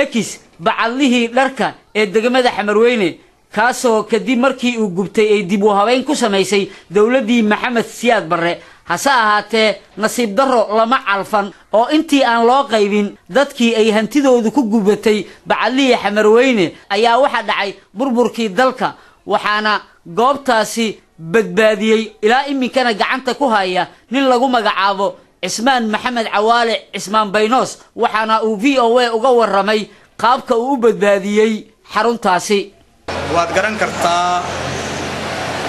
ekis bacadlihii dharka ee degmada Xamarweyne kaasoo kadib markii uu gubtay ay dib u habeyn ku samaysay dawladii Maxamed Siyaad Barre hase ahaatee nasiib darro lama calfan oo intii aan loo qaybin dadkii ay hantidoodu ku gubatay bacadlihii Xamarweyne ayaa waxa dhacay burburkii dalka waxaana goobtaasi badbaadiyay ilaa iminkana gacanta ku haya nin lagu magacaabo Cismaan Maxamed Cawaale Cismaan Baynoos waxaana uu VOA uga waramay qaabka uu u badbaadiyay xaruntaasi waad garan kartaa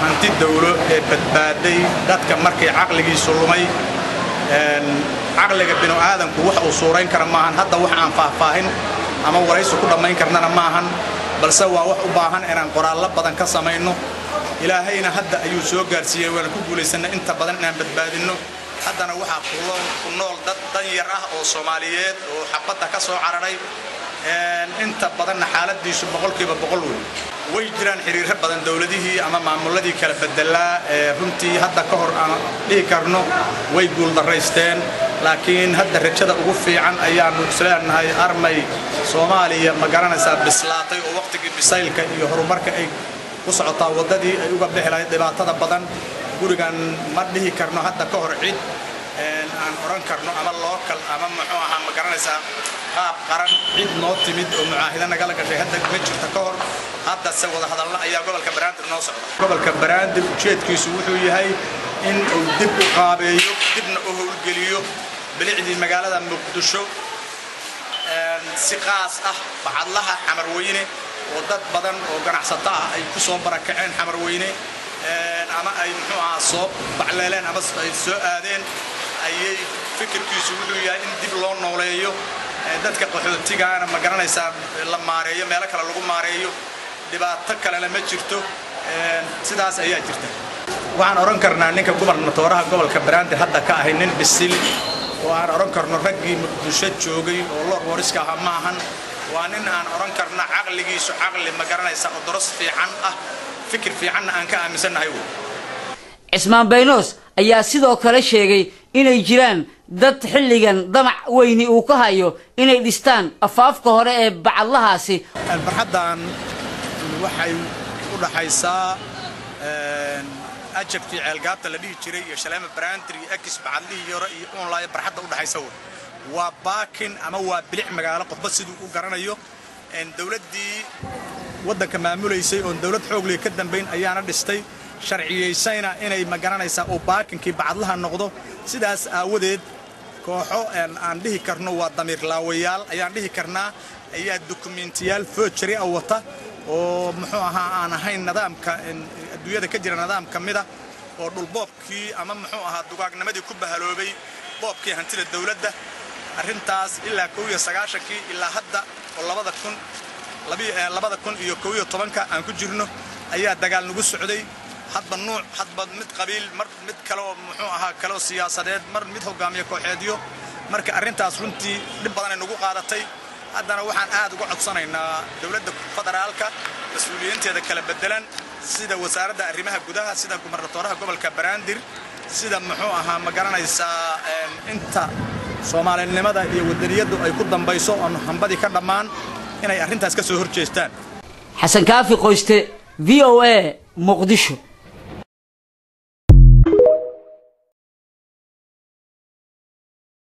hanti dawlo ee badbaaday dadka markay aqligiisu lumay aqliga binu aadamku wax uu suureyn kara maahan hadda wax aan faahfaahin ama waraysi ku dhamayn karnana maahan balse waa wax u baahan inaan qoraal badan ka sameeyno ilaahayna hadda ayuu soo gaarsiiyay waan ku guuleysana inta badan inaan badbaadino haddana waxa ku nool dad yar ah oo Soomaaliyeed oo xabada ka soo cararay inta badan xaaladiisu boqolkiiba boqol way jiraan xiriir badan dawladihii ama maamuladii kala bedelaa runtii hadda ka hor aan dhihi karno way guul daraysteen laakiin hadda rajada ugu fiican ayaanu isleenahay armay Soomaaliya ma garanaysaa bislaatay oo waqtigii bisaylka iyo horumarka ay ku socotaa wadadii ay uga bixilay dhibaatada badan gurigan ma dhihi karno hadda ka hor cid aan oran karno ama local ama muxuu ahaa ma garanaysaa qaab qaran cid noo timid oo mucaahida naga la gashay hadda ma jirto ka hor hadda se wada hadalna ayaa gobolka Banaadir noo socda gobolka Banaadir ujeedkiisu wuxuu yahay in uu dib u qaabeeyo dibna u howlgeliyo bilicdii magaalada Muqdisho si qaas ah bacadlaha Xamarweyne oo dad badan oo ganacsato ah ay ku soo barakaceen Xamarweyne ama ay muxuu ahaa soo bacleeleen ama ay soo aadeen ayay fikirkiisu wuxuu yahay in dib loo nooleeyo dadka qaxootiga ma garanaysaa la maareeyo meel kale lagu maareeyo dhibaato kale lama jirto sidaas ayaa jirta waxaan oran karnaa ninka gobernatooraha gobolka Banaadir hadda ka ahay nin bisil oo aan oran karno raggii Muqdisho joogay oo loo wariska ah maahan waa nin aan oran karna aqligiisu aqli ma garanaysaa oo doros fiican ah fikir fiican aan ka aaminsanahay Cismaan Baynoos ayaa sidoo kale sheegay inay jiraan dad xilligan damac weyni uu ka hayo inay dhistaan afaafka hore ee bacadlahaasi barxadan waxay u dhaxaysaa ajabtii ceelgaabta la dhihi jiray iyo Shaleema Brandri Ekis bacadlihii hore iyo online barxadda u dhaxaysa waa baakin ama waa bilic magaalo qofba sidoo u garanayo dawladii wadanka maamuleysay oo dawlad xoog leh ka dambeyn ayaana dhistay sharciyeysayna inay ma garanaysaa oo baakinkii bacadlaha noqdo sidaas aawadeed kooxo aan dhihi karno waa damiir laawayaal ayaan dhihi karnaa ayaa dokumentiyaal forgery ah wata oo muxuu ahaa aan ahayn nidaamka adduunyada ka jira nidaam kamida oo dhulboobkii ama muxuu ahaa dugaagnimadii ku bahaloobay boobkii hantida dawladda arrintaas ilaa 1990kii ilaa hadda oo 2011 aan ku jirno ayaa dagaal nagu socday hadba nooc hadba mid qabiil mar mid kale oo muxuu ahaa kale siyaasadeed mar mid hogaamiye kooxeedyo marka arrintaas runtii dib badan ay nagu qaadatay haddana waxaan aad uga codsanaynaa dawladda federaalka mas'uuliyiinteeda kala bedelan sida wasaaradda arrimaha gudaha sida gobernatooraha gobolka Banaadir sida muxuu ahaa ma garanaysaa inta Soomaalinimada iyo wadaniyadu ay ku dambayso oo hambadi ka dhamaan inay arrintaas ka soo horjeestaan Xasan Kaafi Qoyste VOA Muqdisho